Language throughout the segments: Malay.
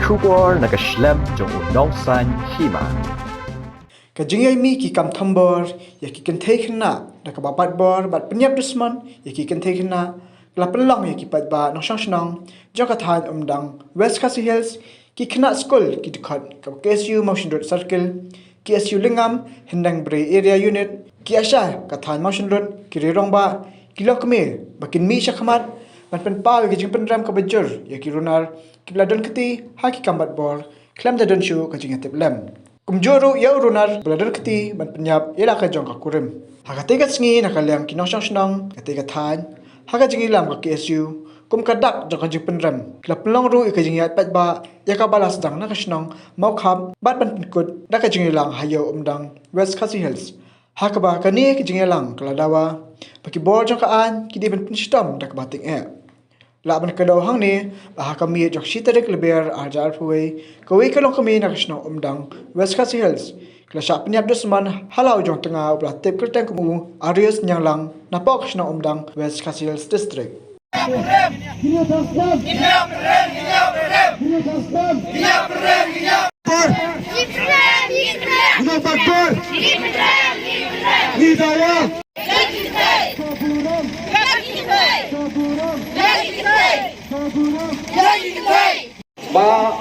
kubor nakaslem jong unongsan hima. Kajingay mi ki kam thambor ya ki kan thei khna da ka bapat bor bat penyap dusman ya ki kan thei khna la pelong ya ki pat ba nong shang shnong joka than umdang West Khasi Hills ki khna school ki dikhat ka KSU Motion Road Circle KSU Lingam Hendang Bre Area Unit ki asha ka than Motion Road ki rirong ba ki lokme bakin mi shakhamat ban pen pa ki jing penram ka bajur ya ki runar ki bladon keti ha ki kambat bor klam da don shu ka jing atep lem kumjoro ya urunar bladar keti ban penyap ila ka jong ka kurim hakate ka sngi nakalyam kinong shang shnong kate ka than haka jingi lam ka KSU kum kadak jong ka jing penram klap long ru ka jing yat pat ba ya ka balas dang na ka shnong mau kham bat ban kut da ka jing lang hayo umdang West Khasi Hills haka ba ka ni ka jing lang kladawa paki bor jong ka an ki di ban pinstom da ka bating Laban ka daw hang ni, baha kami jok sita dek leber ajar puwe, kawi kalong kami nakasno umdang West Khasi Hills. Klasya penyap dusman halau jong tengah ulah tip kerteng kumu Arius nyang lang napok kasno umdang West Khasi Hills District. Ba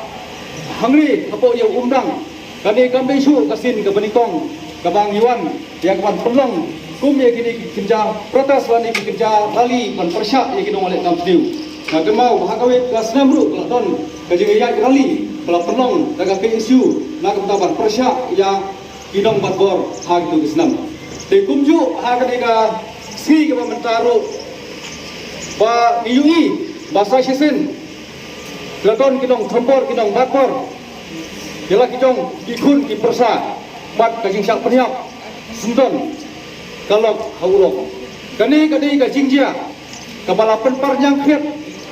hangri apo yang undang kani kami su kasin ke benikong ke bang Iwan yang kawan pelong kum ya kini kerja protes wani kerja rali pan persyak ya kini oleh kam sediu na gemau bahakawit ke senamru kelaton ke jengaya rali pela pelong daga ke isu na ketaban persyak ya kidong batbor hak tu kesenam de kumju ha kani ka si ke mentaro ba niui bahasa sisen Kelaton kinong thambor kinong batbor jela kijong ikun ki persa bat kajing syak peniap sundon kalok haulok kani ka jingjia kabala penpar yang khiat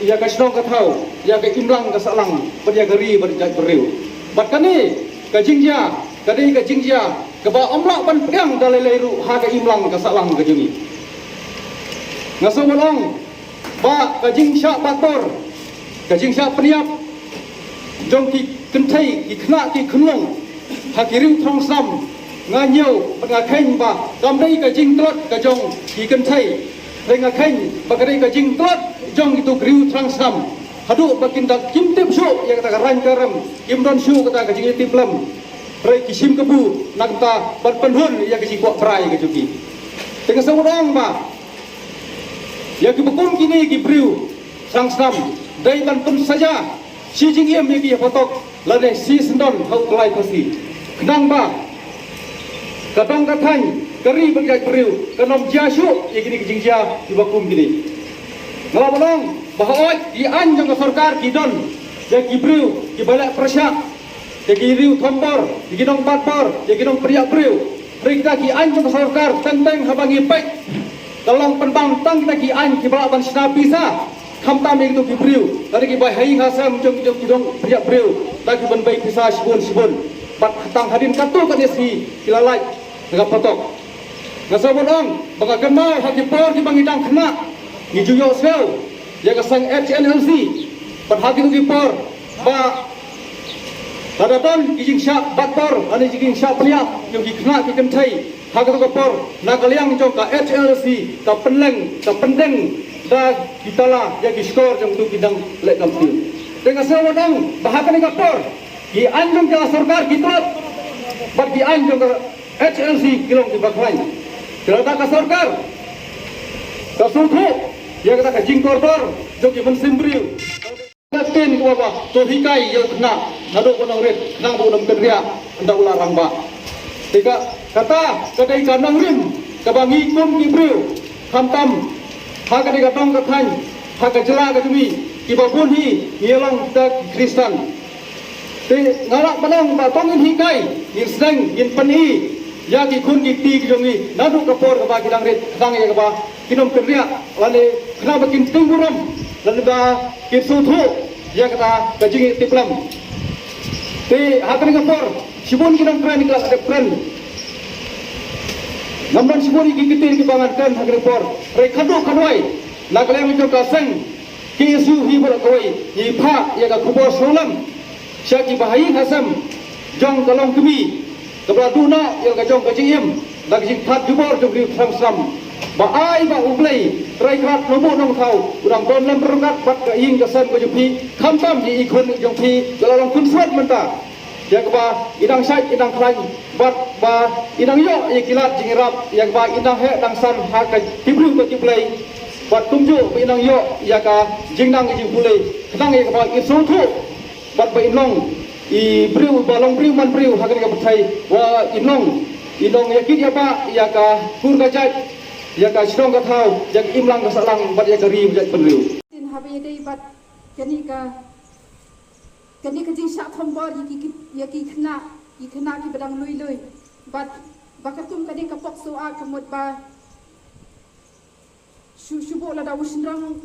ia ka snong ka thau ia ka imlang ka salang perja gari berjak beriu bat kani ka jingjia kaba omlak ban priang dalai ru ha ka imlang ka salang ka jungi ngaso molong ba ka jing syak batbor kajing syak peniap jong ki kentai ki khna ki khunong hakiriu thong sam nganyau pengakheng ba kamdai kajing trot kajong ki kentai rengakheng bagari kajing trot jong itu griu thong sam hadu bakinda kimtip shu ya kata ran karam kimdon shu kata kajing tiplam rei kisim kebu nakta ban penhun ya kajing kuak prai kajuki tengah sawang ba ya ki bekum kini ki briu sang sam dai ban pun saja si jingiem yaki fotok lane si sendon hau tulai pasti kenang ba kadang katang keri berjak periu kanom jasuk yaki ni kijingja di bakum gini ngalabolong bahwa di anjong sarkar kidon yaki periu ki balak persyak yaki riu thambor yaki dong batbor yaki dong priak periu rikta ki anjong sarkar tenteng habangi pek dalam penbang tang kita ki an ki balak ban sinapisa khamtam ek tu kibriu tadi ki bai hai ngasam jong kidong priak briu lagi ban bai pisah sibun bat tang hadin katu kan si kilalai daga potok ngasabon ong baka gemau haki por ki bangidang khna ni juyo sel ya ka sang HNLC pat haki tu ki por ba tadaton kijing syak batbor ani kijing syak peliak yang ki khna ki kentai haki tu ka por na kaliang jong ka HNLC ka penleng ka pendeng da kitala ya kiskor jam tu kidang lek kampil dengan sawadang bahakan kapor ki anjong ka sarkar kitrot bat ki anjong ka HLC kilong di baklain kelata ka sarkar ka suthu ya kata ka jingkorbor joki mensimbriu katin ko ba to hikai yo kena nado ko nang ret nang bu nam kenria nda ular rangba tiga kata kadai kanang rim kabangi kum kibriu khamtam haka ni katong kathan haka jela ka tumi ki babun hi yelang ta Kristen te ngarak manang ba tongin hikai yin seng yin pani ya ki kun ki ti ki jongi nadu kapor ka ba kidang ret dang ya ka ba kinom kerja lale kena bakin tungguram lalu ba ki suthu ya kata kajing tiplam te haka ni kapor sibun kinam kran ni kelas ada kran Nampan sibuni ki kitin ki bangan kan hak repor rei khadu khanwai nakalem jo ka sang KSU hi bol koi hi pha ya ka kubor solam syaki bahayin hasam jong kalong kemi kebra duna yang ka jong ka jim dak jing that jubor jong riu sam ba ai ba ublei trai khat lobo nong thau urang don lam rengat bat ka ing ka san ko jupi kham tam ji ikon jong pi kalong kun suat menta yang ba idang sai idang klan bat ba idang yo ye kilat jing rap yang ba idang he dang san ha ka tibru ko tiplei bat tumju idang yo ya ka jing nang jing pulei kadang ye ba isu thu bat ba inong I briu balong briu man briu ha ka pathai wa inong ya kit ya ba ya ka kur ka jai ya ka shrong ka thau ya imlang ka salang bat ya ka ri ja benriu tin ha be dei bat kani ka jing sha thom bor ya ki khna ki badang lui lui bat bakatum kani ka pok so a kamot ba shu bo la da ushrang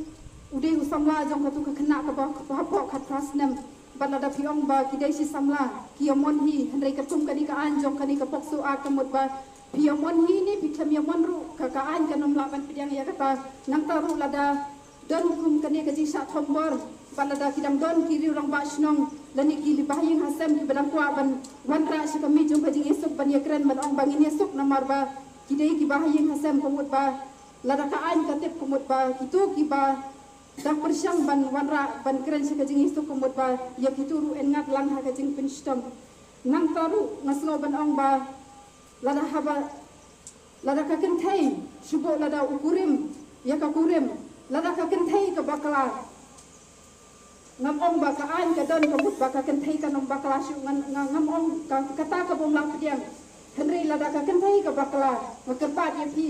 ude usamla jong ka tu ka khna ka ba pok khat prasnam bat la da phiong ba ki dei si samla ki amon hi handai ka tum kani ka an jong kani ka pok so a kamot ba piamon hi ni pitam yamon ru ka an kanom la ban pidyang ya kata nang taru la da don kum kani ka jing sha thom bor ban la da kidam don ki ri rong ba shnong lani ki li bahing hasam ki badang kwa ban wan ra shi kami jong ka jing esuk ban ya kren ban ong bang ini esuk namar ba ki dei ki bahing hasam komut ba la da ka an ka tep komut ba ki tu ki ba dak persyang ban wan ra ban kren shi ka jing esuk komut ba ya ki tu ru en ngat lang ha ka jing pinstom nang taru ngaslo ban ong ba lada haba lada ka kenthai shubo lada ukurim ya ka kurim lada ka kenthai ka bakala ngam ong ba ka an ka don ka but ba ka kenthai ka nom bakala shu ngam ong ka kata ka bom lang pediang henry lada ka kenthai ka bakala makepat ya pi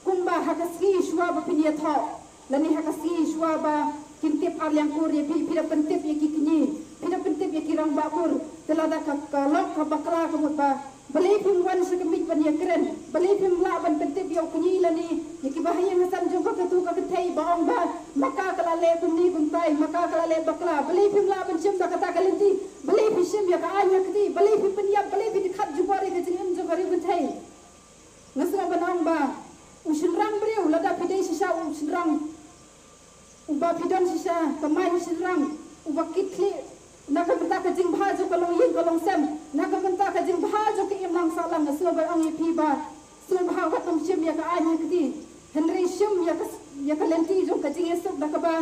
kumba hakaski shwa ba pinya tho lani hakaski shwa ba kintip alyang kur ya pi pira pentip ya kikni pira pentip ya kirang ba kur telada ka lok ka bakala ka mut ba balai pun wan sekemik ban ya keren balai pun la ban pentip yo kunyi lani yaki bahaya ngasan jong ka tu ka thai baong ba maka kala le pun ni pun tai maka kala le bakla balai pun la ban sim ka kata kalenti balai pun sim ya ka anya kati balai pun penyap balai pun dikhat jubare ka jing jong ka ri thai ngasra banong ba usin rang breu lada pidai sisa usin rang uba pidon sisa kamai usin rang uba kitli naka benta ka jing bha jo kalong yin kalong sem naka benta ka jing bha jo ki imlang salam na so ba ong pi ba so bha ka tum sim ya ka anya kiti henry sim ya ka lenti jo ka jing esuk naka ba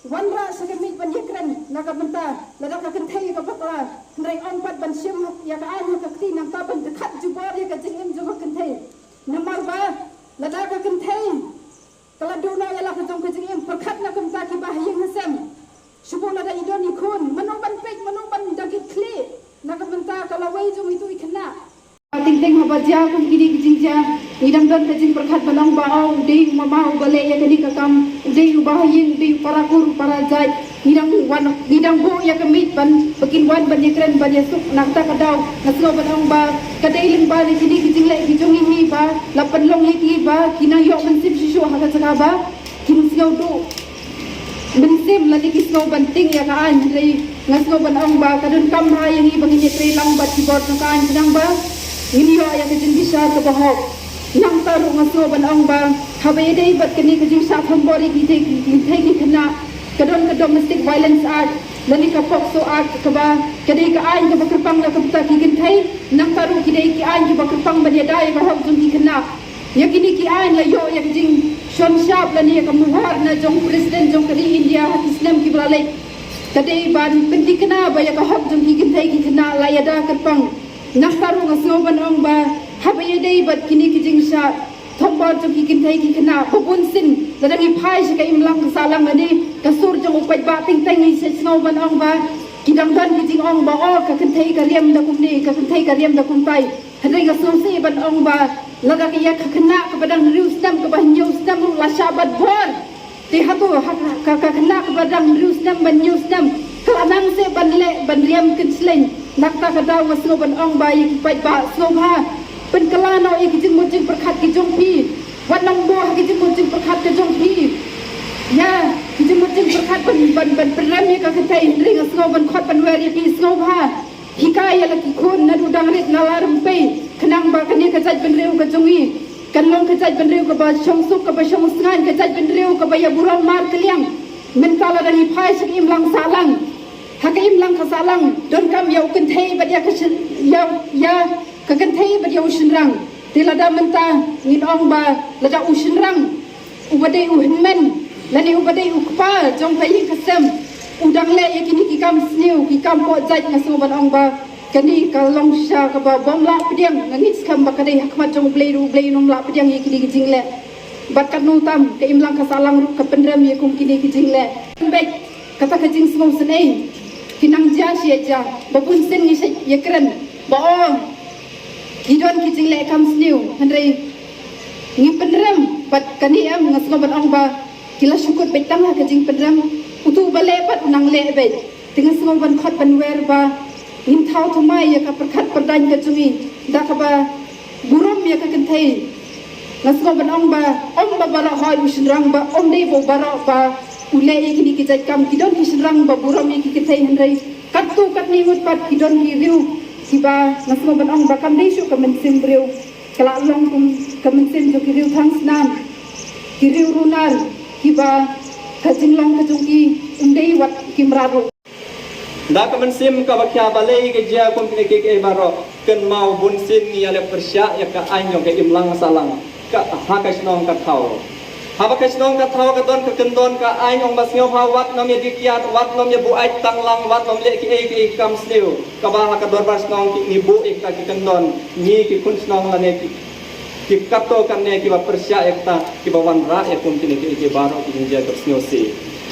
wan ra sa ka mit ban yekren naka benta la ka kan thai ka bakla henry on pat ban sim ya ka anya ka kiti nam ta ban khat ju bor ya ka jing im jo ka kan thai namar ba la ka kan thai kala dona ya la ka jong ka jing im perkhat na kum ta ki ba yeng hasem Subong ada idon ikun, manoban pek, manoban dagit kli, nakabenta kalaway jom itu ikna. Ting-ting habadja kum kini kijingja, idam don kajing perkat balong bao, udai umama ubale ya kini kakam, udai ubahayin, udai parakur parajai, idam bo ya kemit ban, bekin wan ban yakren ban yasuk nakta kadau, naslo balong ba, kadai ling ba ni kini kijing lai kijong ini ba, lapan long lagi ba, kina yok mensip sisu hakat sakaba, kini siau do. Bensim lagi kisno banting ya kaan dari ngasno ban ong ba kadun kam ha yang ibang ini tre lang bat keyboard na kaan sedang ba ini yo ya kejin bisa ke bahok nang taru ngasno ban ong ba habai dei bat kini kejin sa thambori ki kena kadon domestic violence act lani ka pokso act ka ba kadai ka ain ka bakrpang la ka ta ki kinthai nang taru ki dei ki ain ki bakrpang ban ya dai ka hok jun ki kena ya kini ki ain la yo ya kejin Shon Sharp lani ka muhar na jong president jong kali India hat Islam ki balai kadai ban pendi kena ba ya ka hok jong ki kinthai ki kena la ya da kerpang nak taru ngasno ban ong ba habai dei bat kini ki jing sha thombar jong ki kinthai ki kena babun sin ladangi phai shi ka imlang ka salam ani ka sur jong upai ba ting tang ni se sno ban ong ba kidang dan ki jing ong ba o ka kinthai ka riam da kum ni ka kinthai ka riam da kum pai hadai ka so se ban ong ba laga ke ya kena ke badang riu stam ke bah new stam la sabat bor ti hatu ka kena ke badang riu stam ban new stam kelanang se ban le ban riam kinsleng nak ta ka daw wasno ban ong ba yi pai ba so ba pen kelano yi kijing mujing perkhat ki jong pi wanang bo ki jing mujing perkhat ke jong pi ya kijing mujing perkhat ban peram ye ka ketai ring asno ban khot ban weri pi sno ba hikaya laki khon na dudang rit nalarm pe kenang ba kani ka jaj benreu ka jongi kanlong ka jaj benreu ka ba shongsuk ka ba shongsngan ka jaj benreu ka ba ya burang mar kaliang mentala dari phai sak imlang salang Hakaim lang kasalang don kam yau kentai bat ya ka kentai bat ya usinrang tilada menta ngin ong ba lada usinrang ubadai uhenmen lani ubadai ukpa jong pai kasem udang le yakini kikam sniu kikam po zait ngasu ban ong ba kani kalong sha ka ba bom la pediang ngit skam ba kadai hakmat jong blei nom la pediang yakini kijing le bat kat nu tam ka imlang kasalang ru ka pendram yakum kini kijing le baik kata kijing semua senai kinang ja sia babun sen ni ya keren ba kidon kijing le kam sniu handai ngi pendram bat kani am ngasno ban ong ba kila syukut betang ha kijing pendram utu bale pat nang le be dengan semua ban khat ban wer ba in thau thumai ya ka perkhat perdan ka chungi da ka ba burom ya ka kentai ngasno ban ong ba bara hoi usinrang ba dei bo bara ba ule ikini kijai kam kidon kisrang ba buram iki kitai hendrai katu kat ni mut pat kidon ki riu kiba ngasmo ban ong ba kam dei shu kam sim riu kala long kum kam sim jo ki riu thang snam ki riu runar kiba kajing long kajungki dei wat kimraru da kam sim ka bakya balai ke jia kum kini ke baro ken mau bun sin ni ale persya ya ka anyong ke imlang salang ka hakas nong ka thau haba kasnong ka thawa ka don ka kendon ka ain ong basnyo ha wat nom ye dikiat wat nom ye bu ai tanglang wat nom le ki kam sleu ka ba ka dor basnong ki ni bu ek ka ki kendon ni ki kun snong la ne ki kato kan ne ki ba persya ekta ki ba wan ra e kum ki ki baro ki jinja ka snyo si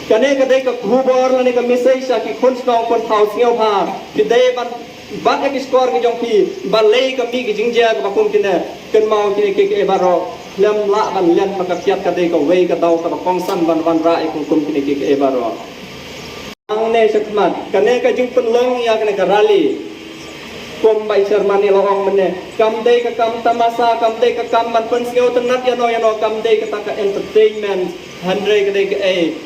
kane ka dei ka khubor la ne ka mesai sa ki kun snong kon thau snyo ha ki dei ban bat ek skor ki jong ki ba lei ka mi ki jinja ka ba kum ki ne ken mau ki ki baro lem la ban len maka kiat ka dei ka wei ka dau ka kong san ban ra e kum ki ki baro ang ne sakmat kane ka jing penlong ya kane ka rally kum bai sermani loong mene kam dei ka kam tamasa kam dei ka kam ban pen sngeu tenat ya no kam dei ka ta entertainment handre ka dei ka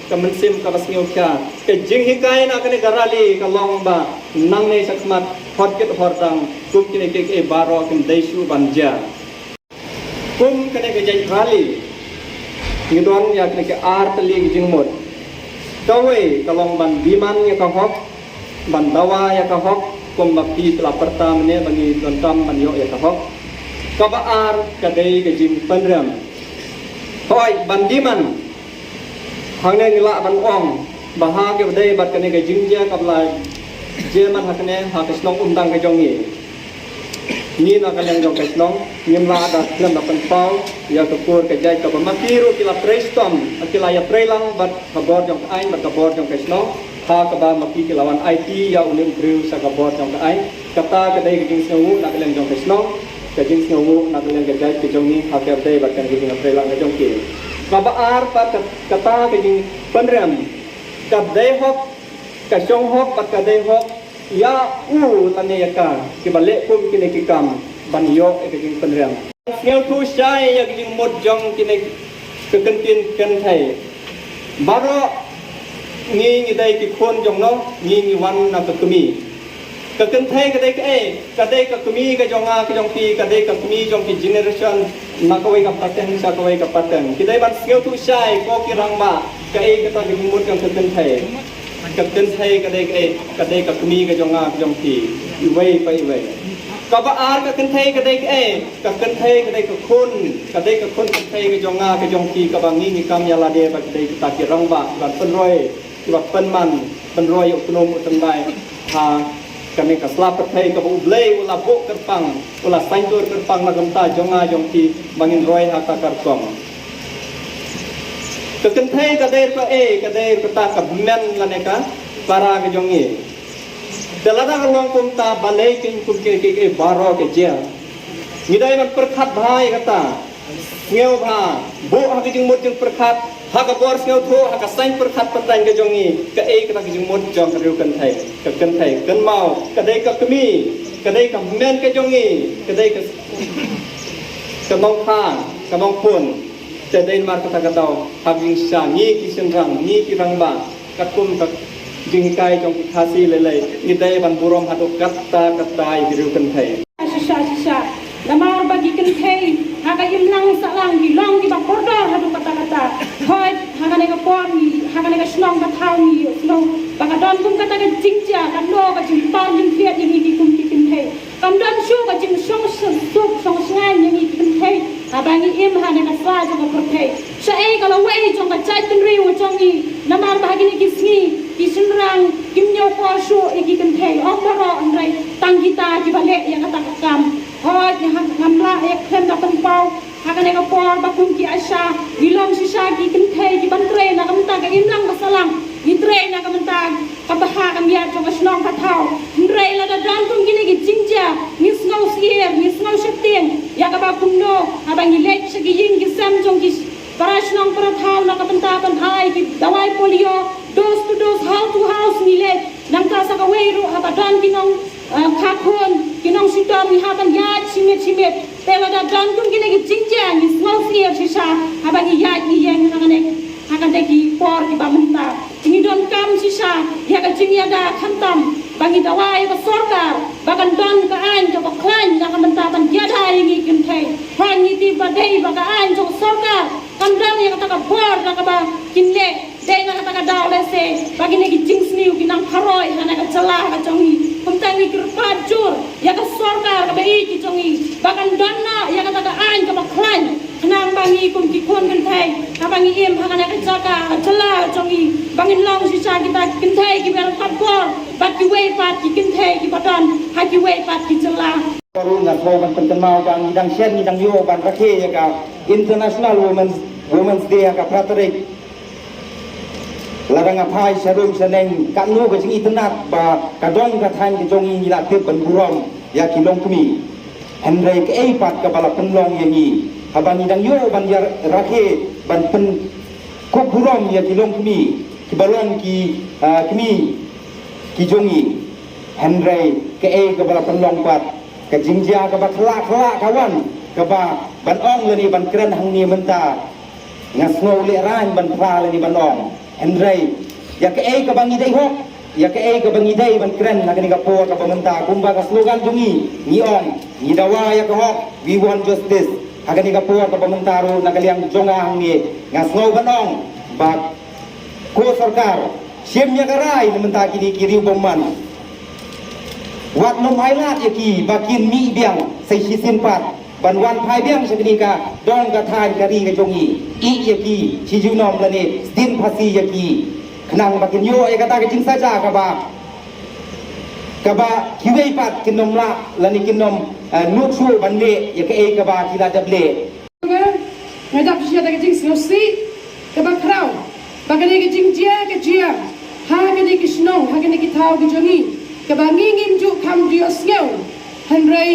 ka men sim ka basngeu kya ka jing hikai na kane ka rally ka long ba nang ne sakmat hot kit hordang kum ki ki baro kim dei shu ban ja kum kane ka jai rally ngidon ya kane ka art li jing mod kawai kalong ban biman ya ka hok ban dawa ya ka hok kum bakti telah pertama ne bagi dontam ban yo ya ka hok ka ba ar ka dei ka jing panram hoi ban diman hang ne ngila ban ong baha ke dei bat kane ka jing ja ka la je man hakne ha ka snong undang ka jong ni na ka lang jong ka snong ngim la da lam da pan pau ya ka kur ka jai ka ba makiru kila prestom akila ya prelang bat ka bor jong ain bat ka bor jong ka snong ha ka ba maki kilawan IT ya unim kriu sa ka bor jong ka ain kata ka dei ka jing snong na ka lang jong ka snong ka jing snong na ka lang ka jai ka jong ni ha ka dei bat ka jing prelang ka jong ki ka ba ar pat kata ka jing panram ka dei hok ka chong hok pat ka dei hok ya lane ya ka ki bale kum kini ki kam ban yo e ki penram ngel thu sai ya ki mod jong kini ke kentin ken thai baro ngi dai ki khon jong no ngi wan na ka kumi ka ken thai ka dai ka dai ka kumi ka jonga ka jong pi ka dai ka kumi jong ki generation na ka wai ka paten sa ka wai ka paten ki dai ban ngel thu sai ko ki rang ba ka ka ta ki mod jong ka ken thai ka ken thai ka dai ka kumi ka jonga ka jong pi i wai pa i wai ka ba ar ka ken thai ka dai ka ken thai ka dai ka khon ka thai ka jonga ka jong pi ka bang ni kam ya la de ba dai ta ki rang ba ban pen roi ki ba pen man pen roi uknom utang dai ha kami ka slap thai ka bu blei ula bo kerpang ula saintur kerpang na gamta jonga jong pi bangin roi ha ka kar kom ka ken thai ka dai ka ta ka men la ne ka para ka jong ni dalada ka long kum ta balai kin kum ke baro ke je ni dai man perkhat bhai kata ngeu bha bo ha ki jing mot jing perkhat ha ka bor ngeu tho ha ka sain perkhat patan ke jong ni ka ka ta ki jing mot jong ka riu kan thai kan mau ka dai ka kmi ka dai ka men ke jong ni ka dai ka mong kha ka mong pun te dai mar kata kata ha jing sa ni ki sen rang ni ki rang ba ka kum ka jing kai jong ki khasi le ni dai ban burom hadu kata riu kan thai sisa lamar bagi kan thai haka imlang salang ki long ki ba porda hadu kata-kata hoi haka ne ka pon ni haka ne ka snong ka thau ni snong baka don kum kata ka jingja kan lo ka jing pan jing fiat ni ki kum ki kin thei kam don shu ka jing song suk song ngai ni ki kin thei abangi im ha ne ka fa jo ka por thei sha e ka lo wei jong ka chai tin ri wo jong ni namar bahagi ni ki sngi ki sunrang kim nyo ko shu e ki kin thei om ro andrai tang kita ki bale ya kata kam hoi ni hamla e khem da pen pau haka ne ka por ba kum ki asha ilom shisha ki kin thei ki ban tre na kam ta ka im lang masalang ni tre na kam ta ka ba ha kam ya jong ka snong ka thau tre la da dan kum ki ne ki jingja ni snow sier ni snow shifting ya ka ba kum no abangi lek shigi ying ki sam jong ki parashnong para thau na ka ta ban hai ki dawai polio dose to dose house to house ni le nang ta sa ka wei ru ha ba dan ki nong kha khon ki nong sitom ni ha ban ya chimet tela da dan kum ki ne ki jingja ni snow sier shisha abangi ya ni yang na ne haka de ki por ki ba munta ini don kam shisha ya ka jingya da khantam bangi dawai ka sorkar bagan don ka an jo ka klan na ka menta ban ya da ni kin thai han ni ti ba dei ba ka an jo sorkar kan dan ya ka ta ka por na ka ba kin le dei na ka ta ka daw le se bagi ne ki jing sniu ki nang kharoi na ka chala ka chongi kum ta ni kirpat jur ya ka sorkar ka bei ki chongi bagan don na ya ka ta ka an jo ka klan nang bangi kum ki kon kan thai ka bangi em ha na ka chaka chala chongi bangin long si cha kita kin thai ki ber pat por bat ki wei pat ki kin thai ki padan ha ki wei pat ki chala baru nggak mau ban pentenau dan shen dan yo ban rakhe ya ka International Women's Day ya ka praterik ladang apai sharum seneng kanu ka jingi tenat ba kadong ka than ki jongi ni la te ban burom ya ki long kumi henrei ke ei pat ka bala penlong yang ni habani dan yo ban ya rakhe ban pen ko burom ya ki long kumi ki balong ki kumi ki jongi henrei ke ei ka bala penlong pat ka jingja ka ba khla kawan ka ba ban ong le ni ban kren hang ni menta ngasno le ran ban phra le ni ban ong henrei ya ke ei ka bangi dei hok ya ke ei ka bangi dei ban kren na ka ni ka po ka ba menta kumba ka slogan jungi ni ong ni dawa ya ka hok we want justice ha ka ni ka po ka ba menta ro na ka liang jonga hang ni ngasno ban ong ba ko sarkar siem nya ka rai ni menta ki ni kiri bomman wat nom hailat yaki bakin mi biang sai shisin pat ban wan phai biang sakni ka dong ka thai kari ka jongi I yaki chiju nom lane stin phasi yaki khnang bakin yo e kata ka jing sa ja ka ba kiwei pat kinom la lani kinom nu chu ban le yaka e ka ba kila dable ngajak sia ta jing snosi ka ba krau ba ka ni jing jia ha ka ni kisnong ha ka ni thau ki jongi kabangi ngim ju kam dio sneu henrei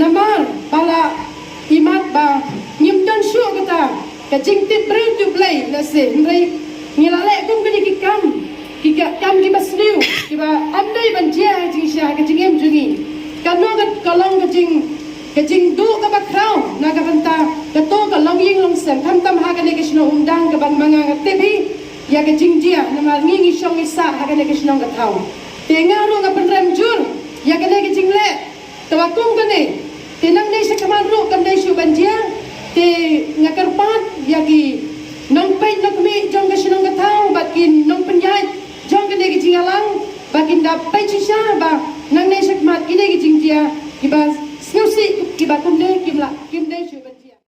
namar bala imat ba nyim dan shu kata ka jing tip bre tu play la se henrei ngila le kum ka ni ki kam ki basniu ki ba amdai ban jia jing sha ka jing em jungi ka no ka kalong ka jing du ka ba krau na ka banta ka to ka long ying long sem tham tam ha ka ni ki shno umdang ka ban manga ka tebi ya ka jing jia namar ngi shong isa ha ka ni ki shno ka thau tengah ru ngapan ramjur ya kene ke jingle tawakum kene tenang nei sakaman ru kam nei shu banjia te ngakar pat ya ki nong pai nak mi jong ka shinong ka thau bakin nong penyai jong kene ke jingalang bakin da pai chisha ba nang nei sakmat kine ke jingtia ki ba sneusi ki ba kum nei kim nei shu